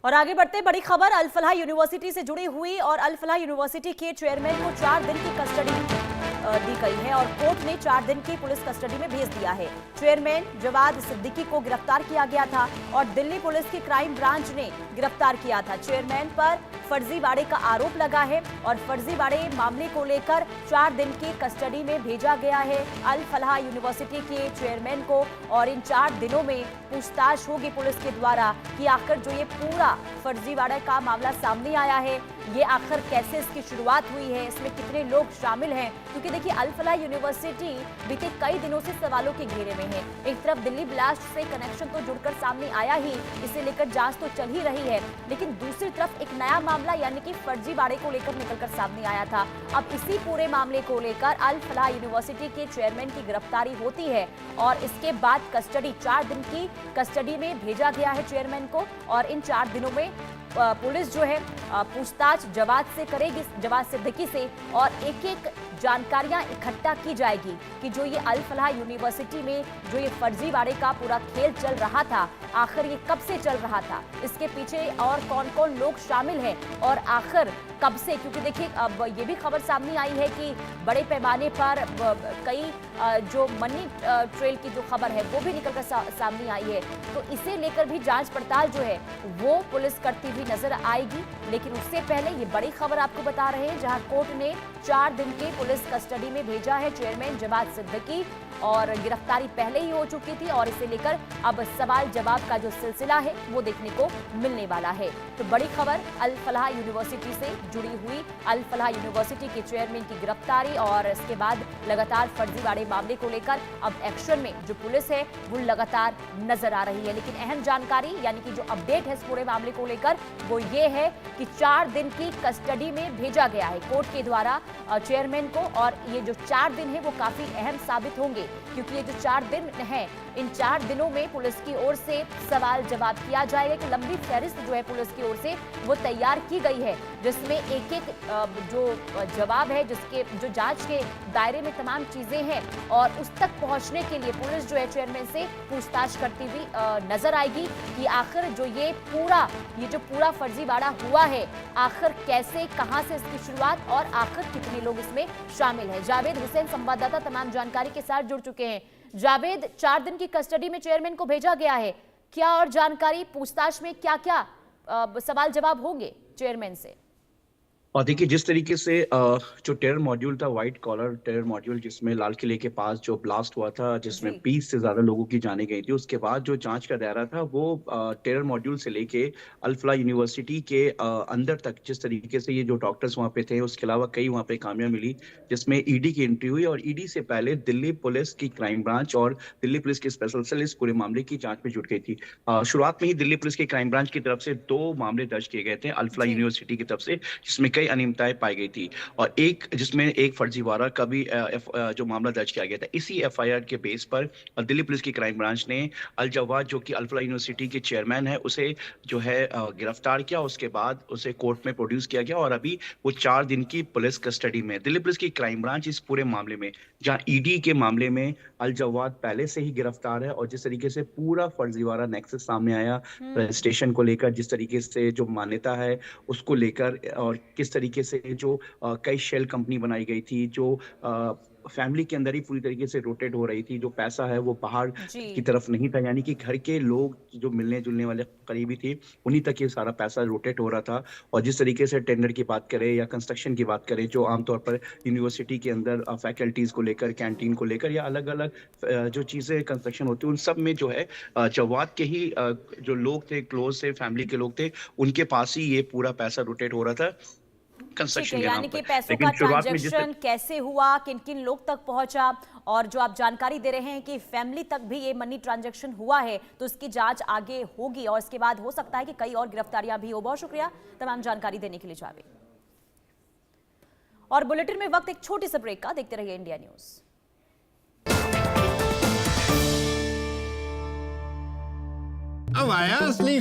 और आगे बढ़ते बड़ी खबर अल फलाह यूनिवर्सिटी से जुड़ी हुई और अल फलाह यूनिवर्सिटी के चेयरमैन को 4 दिन की कस्टडी दी गई है और कोर्ट ने 4 दिन की पुलिस कस्टडी में भेज दिया है। चेयरमैन जवाद सिद्दीकी को गिरफ्तार किया गया था और दिल्ली पुलिस की क्राइम ब्रांच ने गिरफ्तार किया था। चेयरमैन पर फर्जीवाड़े का आरोप लगा है और फर्जीवाड़े मामले को लेकर 4 दिन की कस्टडी में भेजा गया है अल फलाह यूनिवर्सिटी के चेयरमैन को। और इन 4 दिनों में पूछताछ होगी पुलिस के द्वारा कि आखिर जो ये पूरा फर्जीवाड़े का मामला सामने आया है, ये आखिर कैसे इसकी शुरुआत हुई है, इसमें कितने लोग शामिल हैं। क्योंकि देखिए अल फलाह यूनिवर्सिटी बीते कई दिनों से सवालों के घेरे में है। एक तरफ दिल्ली ब्लास्ट से कनेक्शन तो जुड़कर सामने आया ही, इसे लेकर जांच तो चल ही रही है, लेकिन दूसरी तरफ एक नया मामला यानी कि फर्जीवाड़े को लेकर निकलकर सामने आया था। अब इसी पूरे मामले को लेकर अल फलाह यूनिवर्सिटी के चेयरमैन की गिरफ्तारी होती है और इसके बाद कस्टडी 4 दिन की कस्टडी में भेजा गया है चेयरमैन को। और इन 4 दिनों में पुलिस जो है पूछताछ जवाद से करेगी, जवाद सिद्दीकी से, और एक एक जानकारियां इकट्ठा की जाएगी कि जो ये अल फलाह यूनिवर्सिटी में जो ये फर्जीवाड़े का पूरा खेल चल रहा था, आखिर ये कब से चल रहा था, इसके पीछे और कौन कौन लोग शामिल हैं और आखिर कब से। क्योंकि देखिए अब ये भी खबर सामने आई है कि बड़े पैमाने पर कई जो मनी ट्रेल की जो खबर है वो भी निकलकर सामने आई है, तो इसे लेकर भी जांच पड़ताल जो है वो पुलिस करती हुई नजर आएगी। लेकिन उससे पहले ये बड़ी खबर आपको बता रहे हैं जहां कोर्ट ने 4 दिन की पुलिस कस्टडी में भेजा है चेयरमैन जवाद सिद्दीकी और गिरफ्तारी पहले ही हो चुकी थी और इसे लेकर अब सवाल जवाब का जो सिलसिला है वो देखने को मिलने वाला है। तो बड़ी खबर अल फलाह यूनिवर्सिटी से जुड़ी हुई, अल फलाह यूनिवर्सिटी के चेयरमैन की गिरफ्तारी और इसके बाद लगातार फर्जीवाड़े मामले को लेकर अब एक्शन में जो पुलिस है वो लगातार नजर आ रही है। लेकिन अहम जानकारी यानी कि जो अपडेट है इस पूरे मामले को लेकर वो ये है कि 4 दिन की कस्टडी में भेजा गया है कोर्ट के द्वारा चेयरमैन को। और ये जो 4 दिन है वो काफी अहम साबित होंगे क्योंकि ये जो 4 दिन है, इन 4 दिनों में पुलिस की ओर से सवाल जवाब किया जाएगा। कि लंबी फहरिस्त जो है पुलिस की ओर से वो तैयार की गई है जिसमें एक एक जो जवाब है, जिसके जो जांच के दायरे में तमाम चीजें हैं और उस तक पहुंचने के लिए पुलिस जो है चेयरमैन से पूछताछ करती हुई नजर आएगी कि आखिर जो ये जो पूरा फर्जीवाड़ा हुआ है, आखिर कैसे, कहां से इसकी शुरुआत और आखिर कितने लोग इसमें शामिल हैं। जावेद हुसैन संवाददाता तमाम जानकारी के साथ जुड़ चुके हैं। जावेद, 4 दिन की कस्टडी में चेयरमैन को भेजा गया है, क्या और जानकारी, पूछताछ में क्या क्या सवाल जवाब होंगे चेयरमैन से? और देखिए जिस तरीके से जो टेरर मॉड्यूल था, व्हाइट कॉलर टेरर मॉड्यूल, जिसमें लाल किले के पास जो ब्लास्ट हुआ था जिसमें 20 से ज्यादा लोगों की जानें गई थी, उसके बाद जो जांच का दायरा था वो टेरर मॉड्यूल से लेके अल फलाह यूनिवर्सिटी के अंदर तक, जिस तरीके से ये जो डॉक्टर्स वहाँ पे थे, उसके अलावा कई वहाँ पे खामियां मिली जिसमें ईडी की एंट्री हुई। और ईडी से पहले दिल्ली पुलिस की क्राइम ब्रांच और दिल्ली पुलिस की स्पेशल सेल इस पूरे मामले की जांच में जुट गई थी। शुरुआत में ही दिल्ली पुलिस की क्राइम ब्रांच की तरफ से 2 मामले दर्ज किए गए थे अल फलाह यूनिवर्सिटी की तरफ से, जिसमें कई अनियमितताएं पाई गई थी और जिसमें एक फर्जीवाड़ा का भी जो मामला दर्ज किया गया था। इसी एफआईआर के बेस पर दिल्ली पुलिस की क्राइम ब्रांच ने अल जवाद, जो कि अल फलाह यूनिवर्सिटी के चेयरमैन है, उसे जो है गिरफ्तार किया। उसके बाद उसे कोर्ट में प्रोड्यूस किया गया और अभी वो 4 दिन की पुलिस कस्टडी में। दिल्ली पुलिस की क्राइम ब्रांच इस पूरे मामले में, जहां ईडी के मामले में अल जवाद पहले से ही गिरफ्तार है और जिस तरीके से पूरा फर्जीवाड़ा नेक्सस सामने आया रजिस्ट्रेशन को लेकर, जिस तरीके से जो मान्यता है उसको लेकर, और किस तरीके से जो कई शेल कंपनी बनाई गई थी जो फैमिली के अंदर ही पूरी तरीके से रोटेट हो रही थी, जो पैसा है वो बाहर की तरफ नहीं था, यानी कि घर के लोग जो मिलने जुलने वाले करीबी थे उन्हीं तक ये सारा पैसा रोटेट हो रहा था। और जिस तरीके से टेंडर की बात करें या कंस्ट्रक्शन की बात करें, जो आमतौर पर यूनिवर्सिटी के अंदर फैकल्टीज को लेकर, कैंटीन को लेकर या अलग अलग जो चीजें कंस्ट्रक्शन होती है, उन सब में जो है जवाद के ही जो लोग थे, क्लोज थे, फैमिली के लोग थे, उनके पास ही ये पूरा पैसा रोटेट हो रहा था कंस्ट्रक्शन के नाम यानी पर। कि पैसों का ट्रांजैक्शन कैसे हुआ, किन किन लोग तक पहुंचा, और जो आप जानकारी दे रहे हैं कि फैमिली तक भी ये मनी ट्रांजैक्शन हुआ है, तो इसकी जांच आगे होगी और इसके बाद हो सकता है कि कई और गिरफ्तारियां भी हो। बहुत शुक्रिया तमाम जानकारी देने के लिए जावेद। और बुलेटिन में वक्त एक छोटी सी ब्रेक का, देखते रहिए इंडिया न्यूज। अब आया असली